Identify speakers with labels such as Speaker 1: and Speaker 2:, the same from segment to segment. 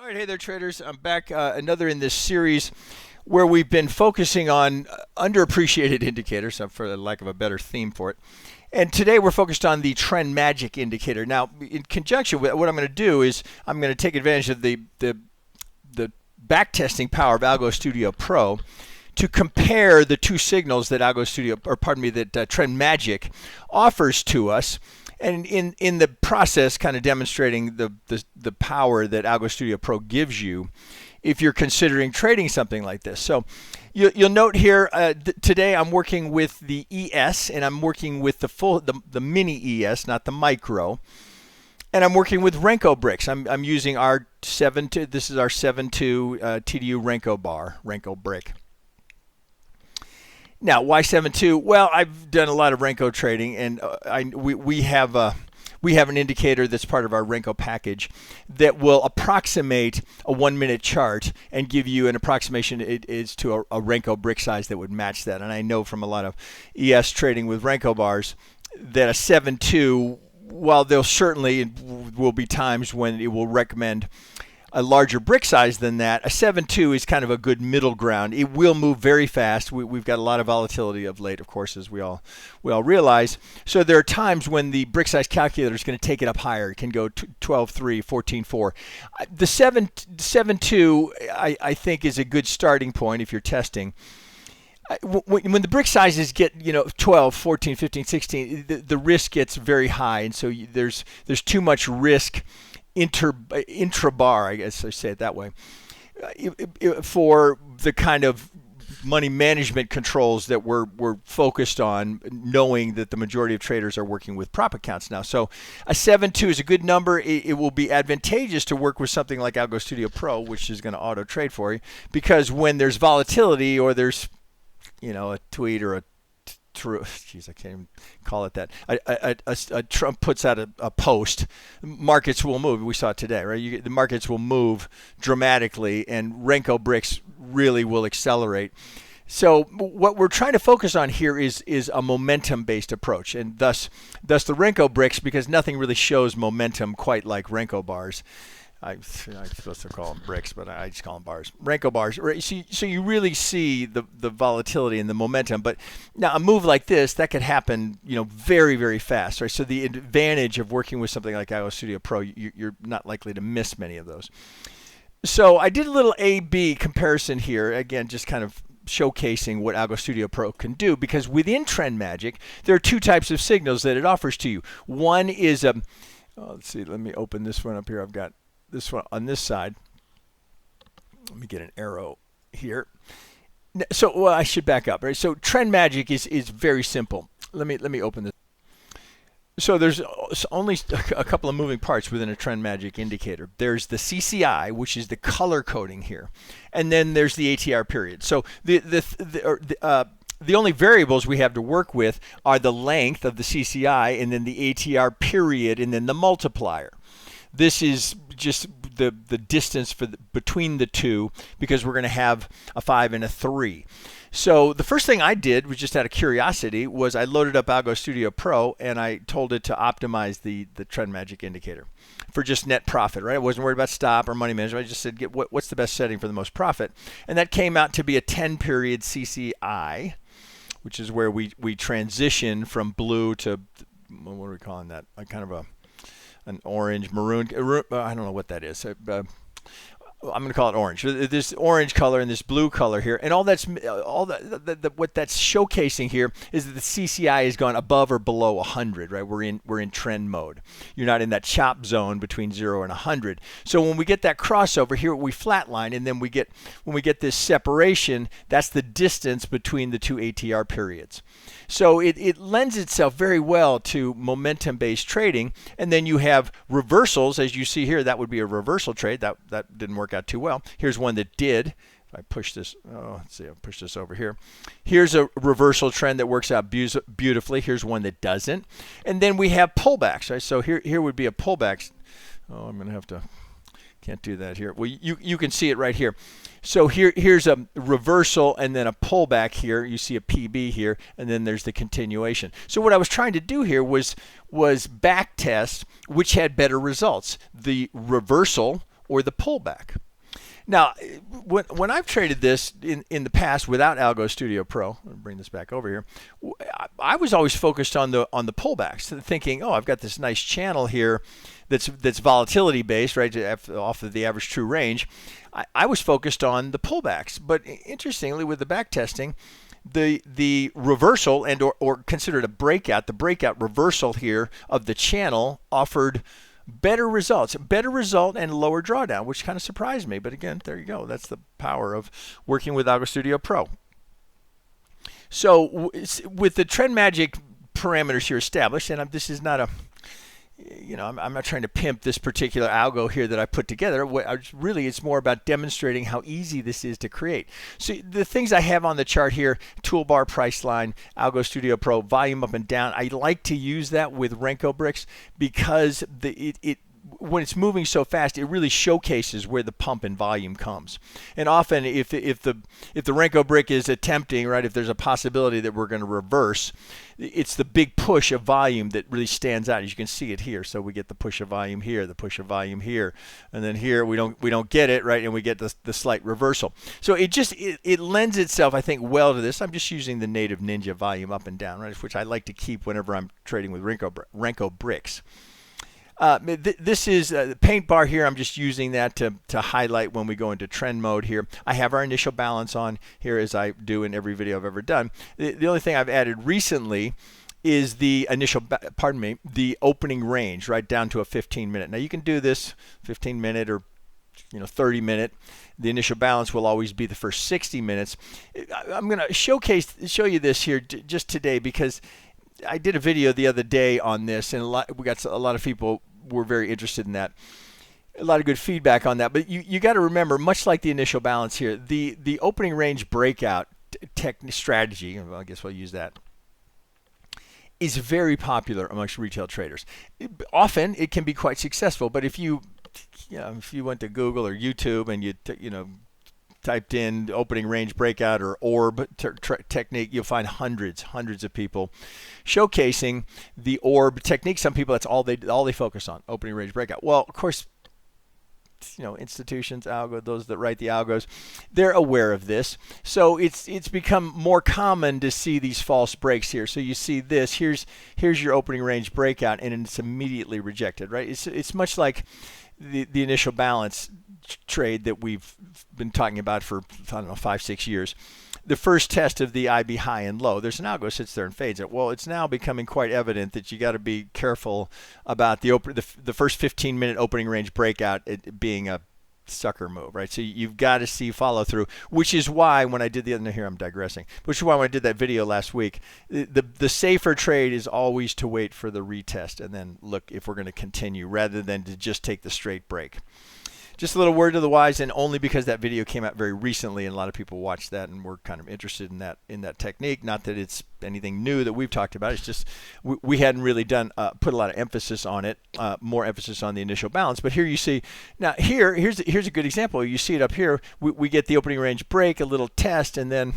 Speaker 1: All right, hey there, traders. I'm back, another in this series where we've been focusing on underappreciated indicators, for the lack of a better theme for it. And today we're focused on the trend magic indicator. Now, in conjunction with what I'm going to do is I'm going to take advantage of the backtesting power of Algo Studio Pro to compare the two signals that that Trend Magic offers to us, and in the process, kind of demonstrating the power that Algo Studio Pro gives you if you're considering trading something like this. So you'll note here today I'm working with the ES, and I'm working with the mini ES, not the micro. And I'm working with Renko bricks. I'm using our 7.2. This is our 7.2 TDU Renko brick. Now, why 7.2? Well, I've done a lot of Renko trading, and we have an indicator that's part of our Renko package that will approximate a 1-minute chart and give you an approximation is to a Renko brick size that would match that. And I know from a lot of ES trading with Renko bars that a 7.2, while there certainly will be times when it will recommend a larger brick size than that, a 7.2 is kind of a good middle ground. It will move very fast. We've got a lot of volatility of late, of course, as we all realize. So there are times when the brick size calculator is going to take it up higher. It can go 12.3, 14.4. The 7.2, I think, is a good starting point if you're testing. When the brick sizes get 12, 14, 15, 16, the risk gets very high, and so there's too much risk intra-bar, I guess I say it that way, for the kind of money management controls that we're focused on, knowing that the majority of traders are working with prop accounts now. So a 7.2 is a good number. It will be advantageous to work with something like Algo Studio Pro, which is going to auto trade for you, because when there's volatility or there's a tweet or I can't even call it that. A Trump puts out a post, markets will move. We saw it today, right? The markets will move dramatically, and Renko bricks really will accelerate. So what we're trying to focus on here is a momentum-based approach, and thus the Renko bricks, because nothing really shows momentum quite like Renko bars. I'm supposed to call them bricks, but I just call them bars. Renko bars. Right? So you really see the volatility and the momentum. But now a move like this, that could happen, very, very fast. Right? So the advantage of working with something like Algo Studio Pro, you're not likely to miss many of those. So I did a little A/B comparison here. Again, just kind of showcasing what Algo Studio Pro can do, because within Trend Magic, there are two types of signals that it offers to you. One is let's see. Let me open this one up here. I've got this one on this side. Let me get an arrow here. So I should back up, right? So Trend Magic is very simple. Let me open this. So there's only a couple of moving parts within a Trend Magic indicator. There's the CCI, which is the color coding here, and then there's the ATR period. So the only variables we have to work with are the length of the CCI, and then the ATR period, and then the multiplier. This is just the distance between the two, because we're going to have a 5 and a 3. So the first thing I did was, just out of curiosity, was I loaded up Algo Studio Pro and I told it to optimize the Trend Magic indicator for just net profit. Right? I wasn't worried about stop or money management. I just said, what's the best setting for the most profit? And that came out to be a 10-period CCI, which is where we transition from blue to, what are we calling that? Kind of an orange, maroon. I don't know what that is. I'm going to call it orange. This orange color and this blue color here, and what that's showcasing here is that the CCI has gone above or below 100. Right? We're in trend mode. You're not in that chop zone between 0 and 100. So when we get that crossover here, we flatline, and then when we get this separation, that's the distance between the two ATR periods. So it lends itself very well to momentum-based trading. And then you have reversals, as you see here. That would be a reversal trade. That didn't work out too well. Here's one that did. If I push this, let's see, I'll push this over here. Here's a reversal trend that works out beautifully. Here's one that doesn't. And then we have pullbacks, right? So here would be a pullback. Oh, I'm going to have to, can't do that here. Well, you can see it right here. So here's a reversal and then a pullback here. You see a PB here, and then there's the continuation. So what I was trying to do here was backtest which had better results. The reversal or the pullback. Now, when I've traded this in the past without Algo Studio Pro, I'll bring this back over here, I was always focused on the pullbacks, thinking, oh, I've got this nice channel here that's volatility based, right, off of the average true range. I was focused on the pullbacks, but interestingly, with the back testing, the reversal and or considered a breakout, the breakout reversal here of the channel offered better results, better result and lower drawdown, which kind of surprised me. But again, there you go. That's the power of working with Algo Studio Pro. So with the Trend Magic parameters here established, and this is not a, I'm not trying to pimp this particular algo here that I put together. Really, it's more about demonstrating how easy this is to create. So the things I have on the chart here: toolbar, price line, Algo Studio Pro, volume up and down. I like to use that with Renko bricks because when it's moving so fast, it really showcases where the pump in volume comes. And often, if the Renko brick is attempting, right, if there's a possibility that we're going to reverse, it's the big push of volume that really stands out. As you can see it here, so we get the push of volume here, the push of volume here, and then here we don't get it, right, and we get the slight reversal. So it lends itself, I think, well to this. I'm just using the native Ninja volume up and down, right, which I like to keep whenever I'm trading with Renko bricks. This is the paint bar here. I'm just using that to highlight when we go into trend mode here. I have our initial balance on here, as I do in every video I've ever done. The only thing I've added recently is the the opening range, right down to a 15-minute. Now you can do this 15-minute or 30-minute. The initial balance will always be the first 60 minutes. I'm going to show you this here just today because I did a video the other day on this, and we got a lot of people were very interested in that. A lot of good feedback on that. But you got to remember, much like the initial balance here, the opening range breakout strategy, well, I guess we'll use that, is very popular amongst retail traders. Often it can be quite successful, but if you went to Google or YouTube and you typed in opening range breakout or orb technique, you'll find hundreds of people showcasing the orb technique. Some people, that's all they focus on, opening range breakout. Well, of course, institutions, algo, those that write the algos, they're aware of this. So it's become more common to see these false breaks here. So you see this, here's your opening range breakout, and it's immediately rejected, right? It's much like the initial balance trade that we've been talking about for, 5-6 years. The first test of the IB high and low, there's an algo sits there and fades it. Well, it's now becoming quite evident that you got to be careful about the first 15-minute opening range breakout being a sucker move, right? So you've got to see follow through, which is why when I did here I'm digressing, which is why when I did that video last week, the safer trade is always to wait for the retest and then look if we're going to continue rather than to just take the straight break. Just a little word to the wise, and only because that video came out very recently and a lot of people watched that and were kind of interested in that technique. Not that it's anything new that we've talked about. It's just we hadn't really put a lot of emphasis on it, more emphasis on the initial balance. But here you see, now here's a good example. You see it up here. We get the opening range break, a little test, and then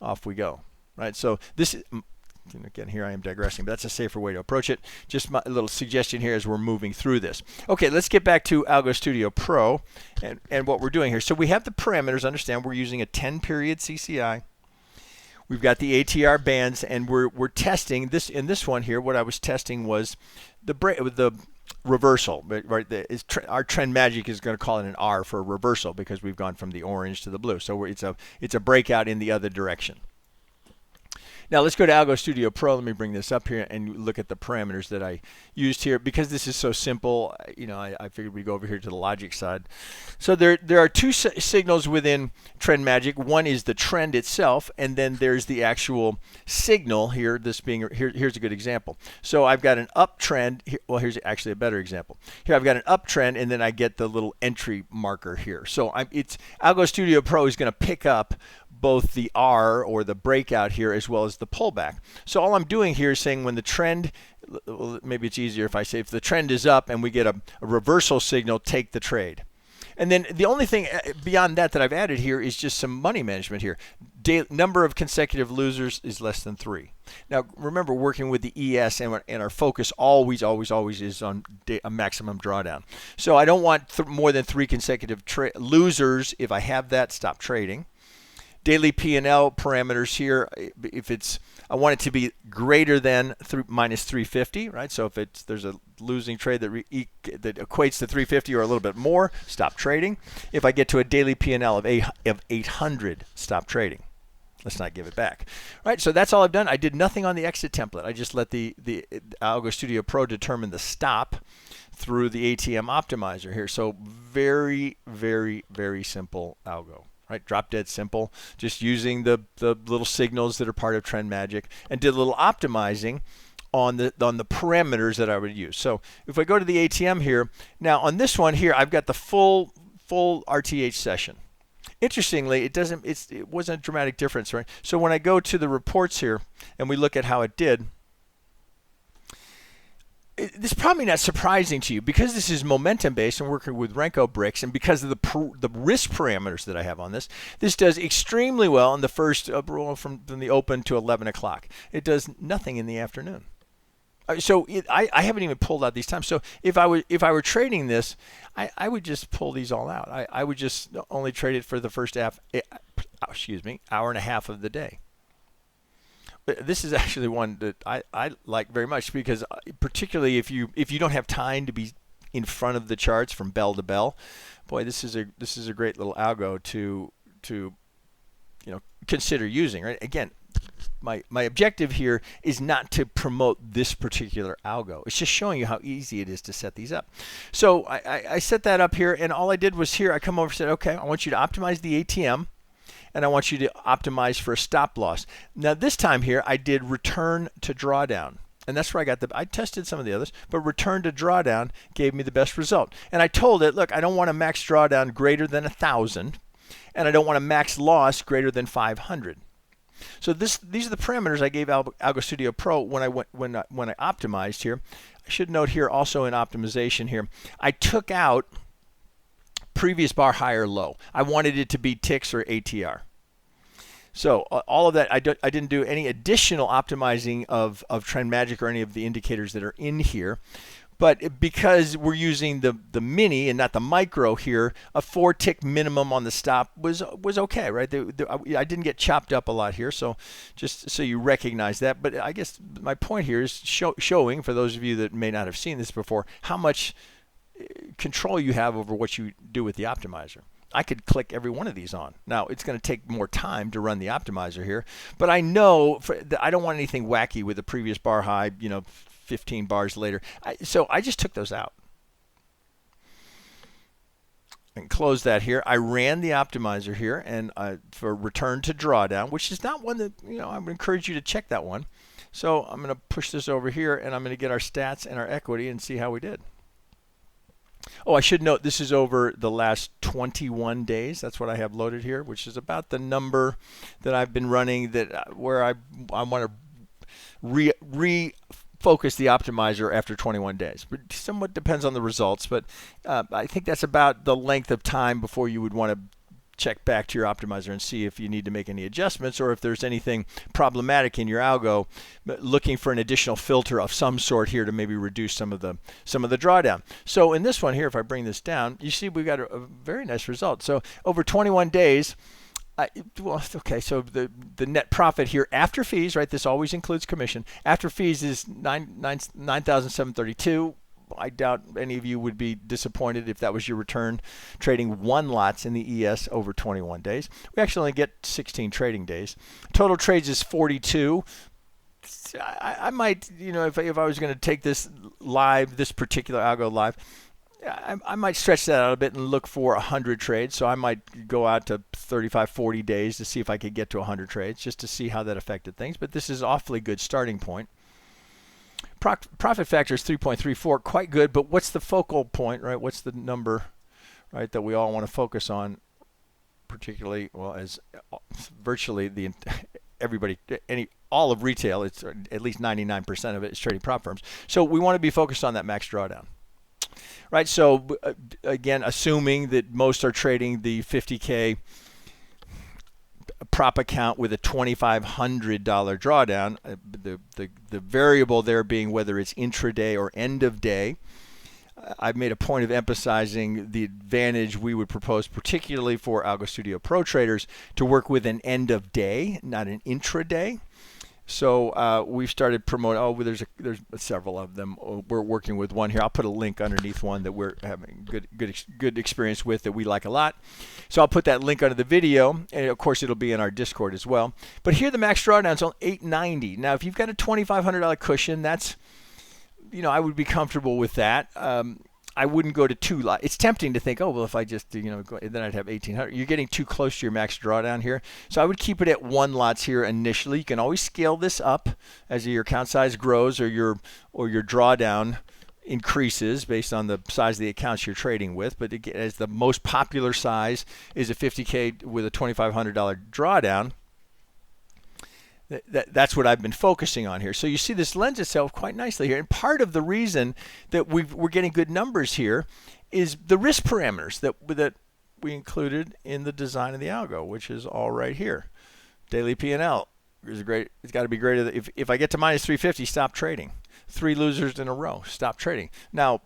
Speaker 1: off we go, right? So this is, again, here I am digressing, but that's a safer way to approach it. Just my little suggestion here as we're moving through this. Okay, let's get back to Algo Studio Pro and what we're doing here. So we have the parameters. Understand we're using a 10-period CCI. We've got the ATR bands, and we're testing this. In this one here, what I was testing was the reversal. Right, our Trend Magic is going to call it an R for a reversal because we've gone from the orange to the blue. So it's a breakout in the other direction. Now let's go to Algo Studio Pro. Let me bring this up here and look at the parameters that I used here. Because this is so simple, I figured we'd go over here to the logic side. So there are two signals within Trend Magic. One is the trend itself, and then there's the actual signal here. Here's a good example. So I've got an uptrend. Well, here's actually a better example. Here I've got an uptrend, and then I get the little entry marker here. So Algo Studio Pro is going to pick up both the R or the breakout here as well as the pullback. So all I'm doing here is saying when the trend, maybe it's easier if I say if the trend is up and we get a reversal signal, take the trade. And then the only thing beyond that that I've added here is just some money management here. Number of consecutive losers is less than 3. Now remember, working with the ES and our focus always is on a maximum drawdown. So I don't want more than 3 consecutive losers. If I have that, stop trading. Daily P&L parameters here, if I want it to be greater than minus 350, right? So if there's a losing trade that equates to 350 or a little bit more, stop trading. If I get to a daily P&L of 800, stop trading. Let's not give it back. All right, so that's all I've done. I did nothing on the exit template. I just let the Algo Studio Pro determine the stop through the ATM optimizer here. So very, very, very simple algo. Right, drop dead simple, just using the little signals that are part of Trend Magic, and did a little optimizing on the parameters that I would use. So if I go to the ATM here, now on this one here, I've got the full RTH session. Interestingly, it wasn't a dramatic difference, right? So when I go to the reports here and we look at how it did, this is probably not surprising to you because this is momentum based and working with Renko bricks, and because of the risk parameters that I have on this does extremely well in the first from the open to 11 o'clock. It does nothing in the afternoon. So I haven't even pulled out these times. So if I were trading this, I would just pull these all out. I would just only trade it for the first hour and a half of the day. This is actually one that I like very much because particularly if you don't have time to be in front of the charts from bell to bell, boy, this is a great little algo to consider using. Right? Again, my objective here is not to promote this particular algo. It's just showing you how easy it is to set these up. So I set that up here, and all I did was here I come over and said, okay, I want you to optimize the ATM. And I want you to optimize for a stop loss. Now this time here, I did return to drawdown. And that's where I tested some of the others, but return to drawdown gave me the best result. And I told it, look, I don't want a max drawdown greater than 1,000, and I don't want a max loss greater than 500. So these are the parameters I gave Algo Studio Pro when I optimized here. I should note here also in optimization here, I took out previous bar high or low. I wanted it to be ticks or ATR. So all of that, I didn't do any additional optimizing of Trend Magic or any of the indicators that are in here. But because we're using the mini and not the micro here, a 4-tick minimum on the stop was okay, right? I didn't get chopped up a lot here, so just so you recognize that. But I guess my point here is showing, for those of you that may not have seen this before, how much control you have over what you do with the optimizer. I could click every one of these on. Now, it's going to take more time to run the optimizer here, but I know that I don't want anything wacky with the previous bar high, 15 bars later. So I just took those out and close that here. I ran the optimizer here and for return to drawdown, which is not one that, I would encourage you to check that one. So I'm going to push this over here and I'm going to get our stats and our equity and see how we did. Oh, I should note this is over the last 21 days. That's what I have loaded here, which is about the number that I've been running where I want to refocus the optimizer after 21 days. But somewhat depends on the results, but I think that's about the length of time before you would want to check back to your optimizer and see if you need to make any adjustments or if there's anything problematic in your algo, looking for an additional filter of some sort here to maybe reduce some of the drawdown. So in this one here, if I bring this down, you see we've got a very nice result. So over 21 days, okay, so the net profit here after fees, right? This always includes commission. After fees is 9,732. I doubt any of you would be disappointed if that was your return trading 1 lots in the ES over 21 days. We actually only get 16 trading days. Total trades is 42. I might, if I was going to take this live, this particular algo live, I might stretch that out a bit and look for 100 trades. So I might go out to 35, 40 days to see if I could get to 100 trades just to see how that affected things. But this is an awfully good starting point. Profit factor is 3.34, quite good, but what's the focal point, right? What's the number, right, that we all want to focus on, particularly, well, as virtually all of retail, it's at least 99% of it is trading prop firms. So we want to be focused on that max drawdown. right? So again, assuming that most are trading the 50K prop account with a $2,500 drawdown, the variable there being whether it's intraday or end of day. I've made a point of emphasizing the advantage we would propose, particularly for Algo Studio Pro traders, to work with an end of day, not an intraday. So we've started promoting. Oh, there's several of them. We're working with one here. I'll put a link underneath one that we're having good experience with that we like a lot. So I'll put that link under the video, and of course it'll be in our Discord as well. But here the max drawdown is on $890. Now, if you've got a $2,500 cushion, that's, I would be comfortable with that. I wouldn't go to 2 lots. It's tempting to think, oh, well, if I just, go, then I'd have 1,800. You're getting too close to your max drawdown here. So I would keep it at 1 lots here initially. You can always scale this up as your account size grows or your drawdown increases based on the size of the accounts you're trading with. But again, as the most popular size is a 50K with a $2,500 drawdown, that's what I've been focusing on here. So you see this lends itself quite nicely here. And part of the reason that we're getting good numbers here is the risk parameters that we included in the design of the algo, which is all right here. Daily P&L is great. It's got to be greater than, if I get to minus 350, stop trading. 3 losers in a row, stop trading. Now,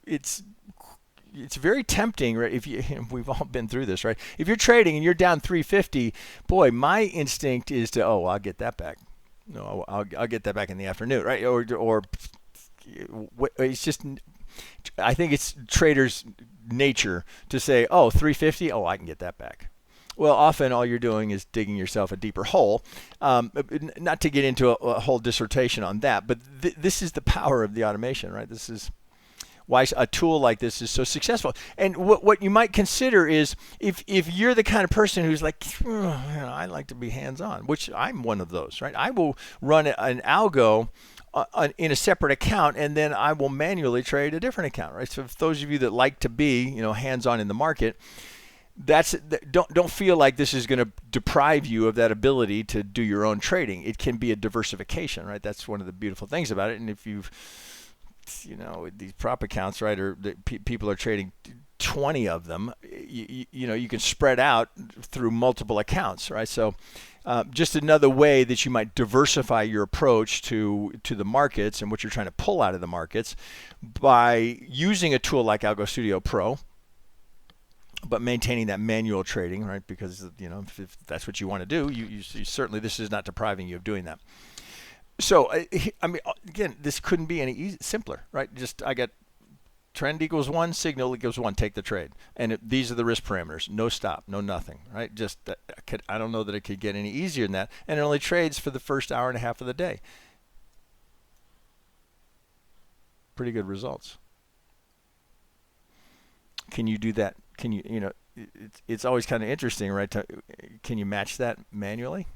Speaker 1: it's very tempting, right? We've all been through this, right? If you're trading and you're down 350, boy, my instinct is to, I'll get that back. No, I'll get that back in the afternoon, right? Or it's just, I think it's traders' nature to say, 350, I can get that back. Well, often all you're doing is digging yourself a deeper hole. Not to get into a whole dissertation on that, but this is the power of the automation, right? This is why a tool like this is so successful. And what you might consider is if you're the kind of person who's like, I like to be hands-on, which I'm one of those, right? I will run an algo in a separate account, and then I will manually trade a different account, right? So if those of you that like to be, hands-on in the market, don't feel like this is going to deprive you of that ability to do your own trading. It can be a diversification, right? That's one of the beautiful things about it. And if you've these prop accounts, right, or people are trading 20 of them, you can spread out through multiple accounts, right? So just another way that you might diversify your approach to the markets and what you're trying to pull out of the markets by using a tool like Algo Studio Pro, but maintaining that manual trading, right? Because if that's what you want to do, you certainly, this is not depriving you of doing that. So, I mean, again, this couldn't be any simpler, right? Just I got trend equals 1, signal equals 1, take the trade. And these are the risk parameters. No stop, no nothing, right? Just I don't know that it could get any easier than that. And it only trades for the first hour and a half of the day. Pretty good results. Can you do that? Can you, it's always kind of interesting, right? Can you match that manually?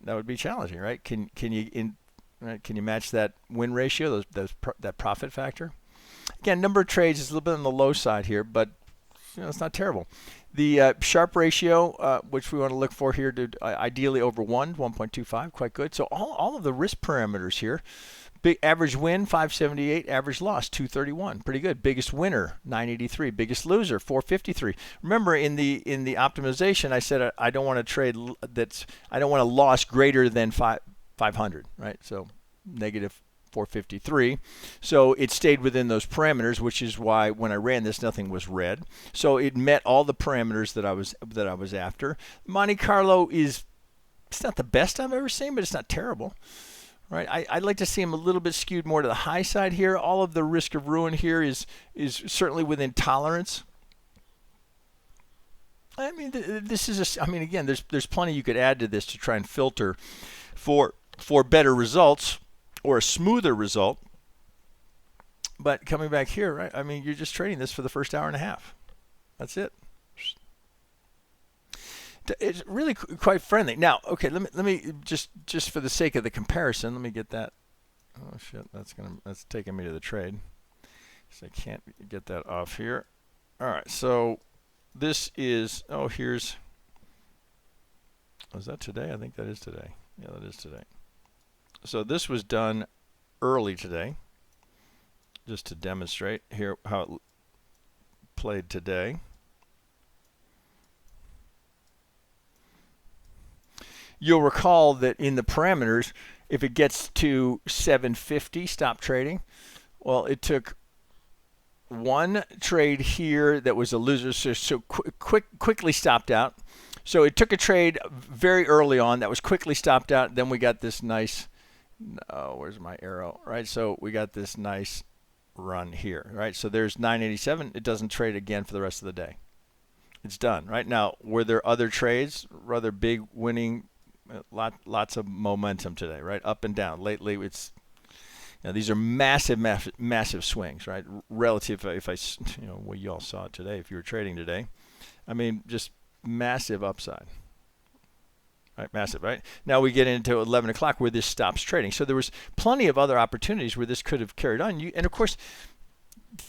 Speaker 1: That would be challenging, right? Can you match that win ratio, that profit factor? Again, number of trades is a little bit on the low side here, but it's not terrible. The Sharpe ratio, which we want to look for here, ideally over 1.25, quite good. So all of the risk parameters here. Big average win 578, average loss 231, pretty good. Biggest winner 983, biggest loser 453. Remember in the optimization, I said I don't want to trade I don't want a loss greater than 500, right? So negative 453. So it stayed within those parameters, which is why when I ran this, nothing was red. So it met all the parameters that I was after. Monte Carlo it's not the best I've ever seen, but it's not terrible. Right, I'd like to see him a little bit skewed more to the high side here. All of the risk of ruin here is certainly within tolerance. I mean, this is again, there's plenty you could add to this to try and filter for better results or a smoother result. But coming back here, right? I mean, you're just trading this for the first hour and a half. That's it. It's really quite friendly. Now, okay, let me just for the sake of the comparison, let me get that. Oh shit, that's taking me to the trade. So I can't get that off here. All right, so this is is that today? I think that is today. Yeah, that is today. So this was done early today. just to demonstrate here how it played today. You'll recall that in the parameters, if it gets to 750, stop trading. Well, it took one trade here that was a loser, so quickly stopped out. So it took a trade very early on that was quickly stopped out. Then we got this nice, where's my arrow, right? So we got this nice run here, right? So there's 987. It doesn't trade again for the rest of the day. It's done, right? Now, were there other trades, rather big winning, lots of momentum today, right? Up and down. Lately, it's, these are massive swings, right? Relative, if I, well, you all saw it today, if you were trading today. I mean, just massive upside, right? Massive, right? Now we get into 11 o'clock where this stops trading. So there was plenty of other opportunities where this could have carried on. And of course,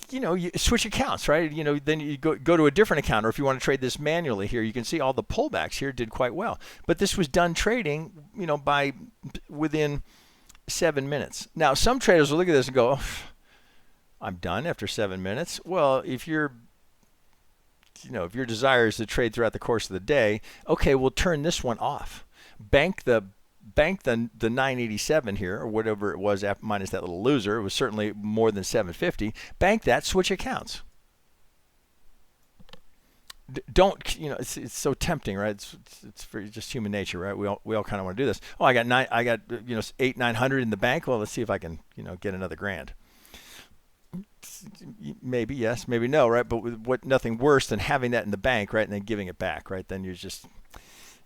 Speaker 1: you switch accounts, right? Then you go to a different account, or if you want to trade this manually here, you can see all the pullbacks here did quite well. But this was done trading, by within 7 minutes. Now, some traders will look at this and go, oh, I'm done after 7 minutes. Well, if your desire is to trade throughout the course of the day, okay, we'll turn this one off. Bank the 987 here, or whatever it was minus that little loser. It was certainly more than 750. Bank that, switch accounts. Don't, it's so tempting, right? It's for just human nature, right? We all kind of want to do this. Oh, I got 800-900 in the bank. Well, let's see if I can, get another grand. Maybe yes, maybe no, right? But nothing worse than having that in the bank, right, and then giving it back, right? Then you're just,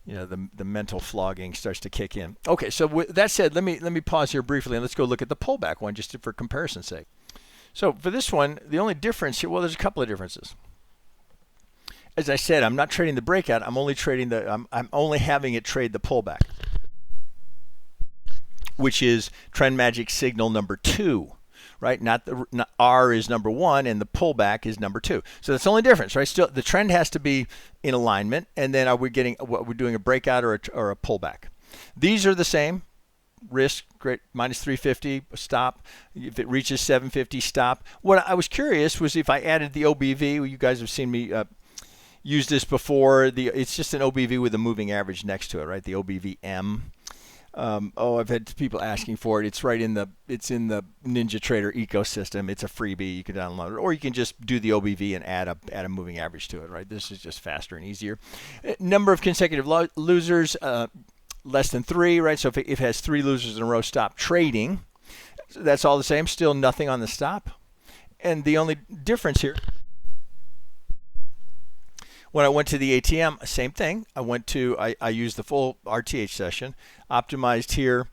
Speaker 1: the mental flogging starts to kick in. Okay, so with that said, let me pause here briefly and let's go look at the pullback one just for comparison's sake. So for this one, the only difference here, well, there's a couple of differences. As I said, I'm not trading the breakout. I'm only trading I'm only having it trade the pullback, which is Trend Magic signal number 2. Right, not R is number 1 and the pullback is number 2. So that's the only difference, right? Still, the trend has to be in alignment, and then are we doing a breakout or a pullback? These are the same. Risk, great, minus 350, stop. If it reaches 750, stop. What I was curious was if I added the OBV. You guys have seen me use this before. It's just an OBV with a moving average next to it, right? The OBVM. I've had people asking for it. It's in the NinjaTrader ecosystem. It's a freebie. You can download it, or you can just do the OBV and add a moving average to it. Right? This is just faster and easier. Number of consecutive losers, less than 3. Right? So if it has 3 losers in a row, stop trading. That's all the same. Still nothing on the stop. And the only difference here, when I went to the ATM, same thing. I used the full RTH session, optimized here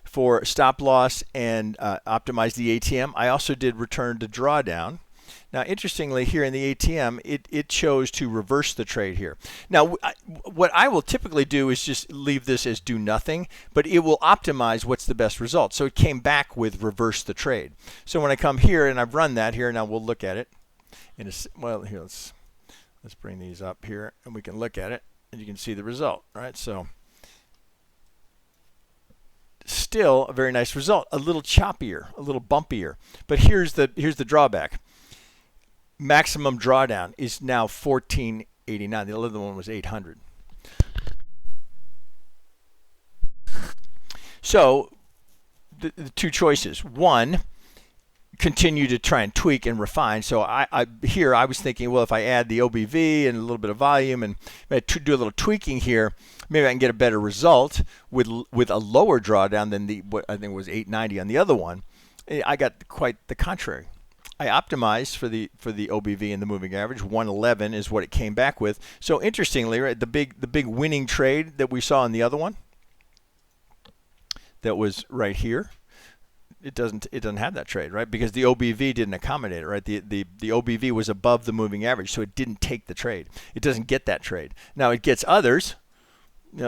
Speaker 1: for stop loss and optimized the ATM. I also did return to drawdown. Now, interestingly, here in the ATM, it chose to reverse the trade here. Now, what I will typically do is just leave this as do nothing, but it will optimize what's the best result. So it came back with reverse the trade. So when I come here and I've run that here, now we'll look at it. Here, let's bring these up here and we can look at it and you can see the result, right? So still a very nice result, a little choppier, a little bumpier. But here's the drawback. Maximum drawdown is now 1489. The other one was 800. So the two choices. One, continue to try and tweak and refine. So I was thinking, well, if I add the OBV and a little bit of volume and do a little tweaking here, maybe I can get a better result with a lower drawdown than what I think was 890 on the other one. I got quite the contrary. I optimized for the OBV and the moving average. 111 is what it came back with. So interestingly, right, the big winning trade that we saw in the other one, that was right here. It doesn't have that trade, right? Because the OBV didn't accommodate it, right? The OBV was above the moving average, so it didn't take the trade. It doesn't get that trade. Now it gets others,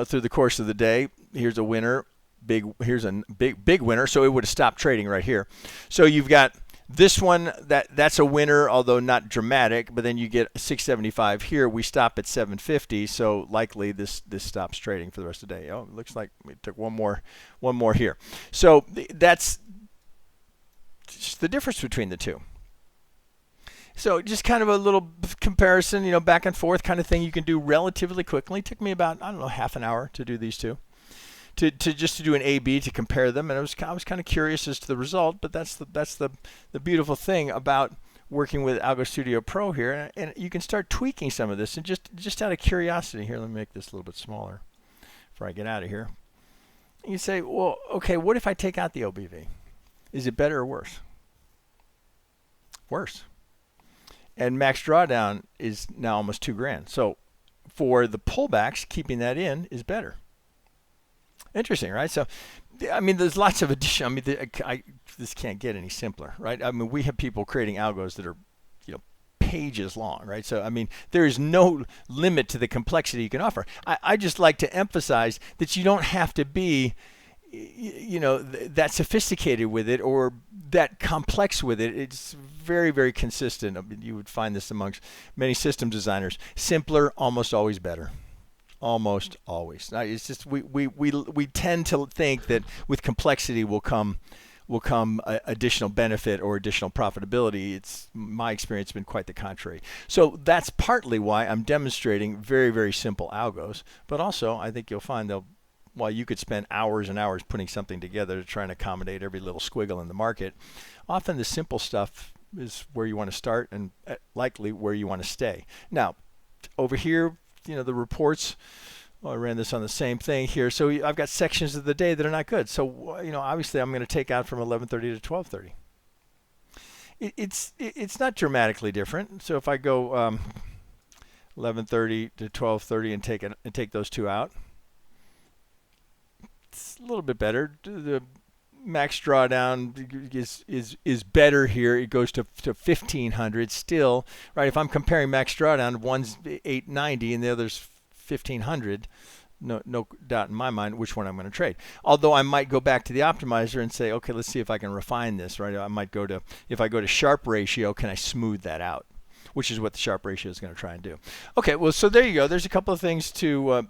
Speaker 1: through the course of the day. Here's a winner, here's a big winner. So it would have stopped trading right here. So you've got this one that's a winner, although not dramatic. But then you get 675 here. We stop at 750, so likely this stops trading for the rest of the day. Oh, it looks like we took one more here. So that's just the difference between the two. So just kind of a little comparison, you know, back and forth kind of thing you can do relatively quickly. It took me about, I don't know, half an hour to do these two. To do an A/B to compare them, and I was kind of curious as to the result. But that's the beautiful thing about working with Algo Studio Pro here, and you can start tweaking some of this. And just out of curiosity, here, let me make this a little bit smaller before I get out of here. You say, well, okay, what if I take out the OBV? Is it better or worse? Worse. And max drawdown is now almost $2,000. So for the pullbacks, keeping that in is better. Interesting, right? So, I mean, there's lots of addition. I mean, this can't get any simpler, right? I mean, we have people creating algos that are, you know, pages long, right? So, I mean, there is no limit to the complexity you can offer. I just like to emphasize that you don't have to be, you know, that sophisticated with it or that complex with it. It's very, very consistent. I mean, you would find this amongst many system designers. Simpler, almost always better. Almost always. It's just we tend to think that with complexity will come additional benefit or additional profitability. It's my experience been quite the contrary. So that's partly why I'm demonstrating very, very simple algos. But also, I think you'll find that while you could spend hours and hours putting something together to try and accommodate every little squiggle in the market, often the simple stuff is where you want to start and likely where you want to stay. Now, over here, you know, the reports, well, I ran this on the same thing here. So I've got sections of the day that are not good. So, you know, obviously I'm going to take out from 11:30 to 12:30. It's not dramatically different. So if I go 11:30 to 12:30 and take those two out, it's a little bit better. The max drawdown is better here. It goes to 1,500 still, right? If I'm comparing max drawdown, one's 890 and the other's 1,500, no doubt in my mind which one I'm going to trade. Although I might go back to the optimizer and say, okay, let's see if I can refine this, right? I might go to, if I go to Sharpe ratio, can I smooth that out? Which is what the Sharpe ratio is going to try and do. Okay, well, so there you go. There's a couple of things to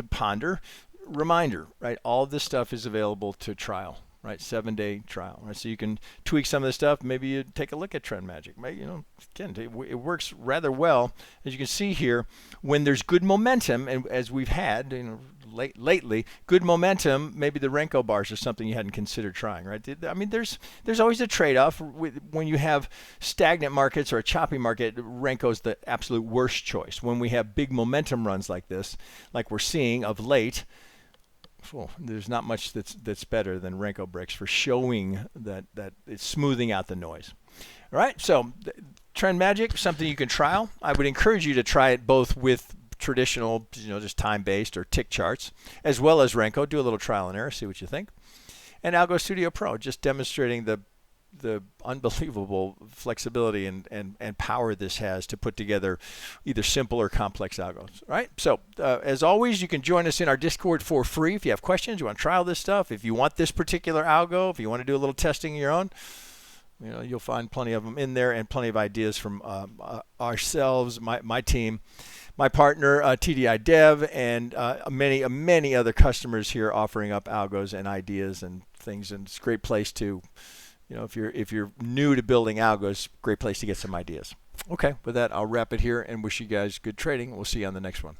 Speaker 1: ponder. Reminder, right? All of this stuff is available to trial. Right, 7-day trial. Right, so you can tweak some of the stuff. Maybe you take a look at Trend Magic. Maybe, you know, again, it works rather well, as you can see here. When there's good momentum, and as we've had, you know, lately, good momentum. Maybe the Renko bars are something you hadn't considered trying. Right? I mean, there's always a trade-off. When you have stagnant markets or a choppy market, Renko's the absolute worst choice. When we have big momentum runs like this, like we're seeing of late. Well, there's not much that's better than Renko bricks for showing that it's smoothing out the noise. All right, so Trend Magic, something you can trial. I would encourage you to try it both with traditional, you know, just time-based or tick charts, as well as Renko. Do a little trial and error, see what you think. And Algo Studio Pro, just demonstrating the unbelievable flexibility and power this has to put together either simple or complex algos. Right? So as always, you can join us in our Discord for free if you have questions, you want to trial this stuff, if you want this particular algo, if you want to do a little testing of your own. You know, you'll find plenty of them in there and plenty of ideas from ourselves, my team, my partner, TDI Dev, and many other customers here offering up algos and ideas and things. And it's a great place to, you know, if you're new to building algos, great place to get some ideas. Okay, with that, I'll wrap it here and wish you guys good trading. We'll see you on the next one.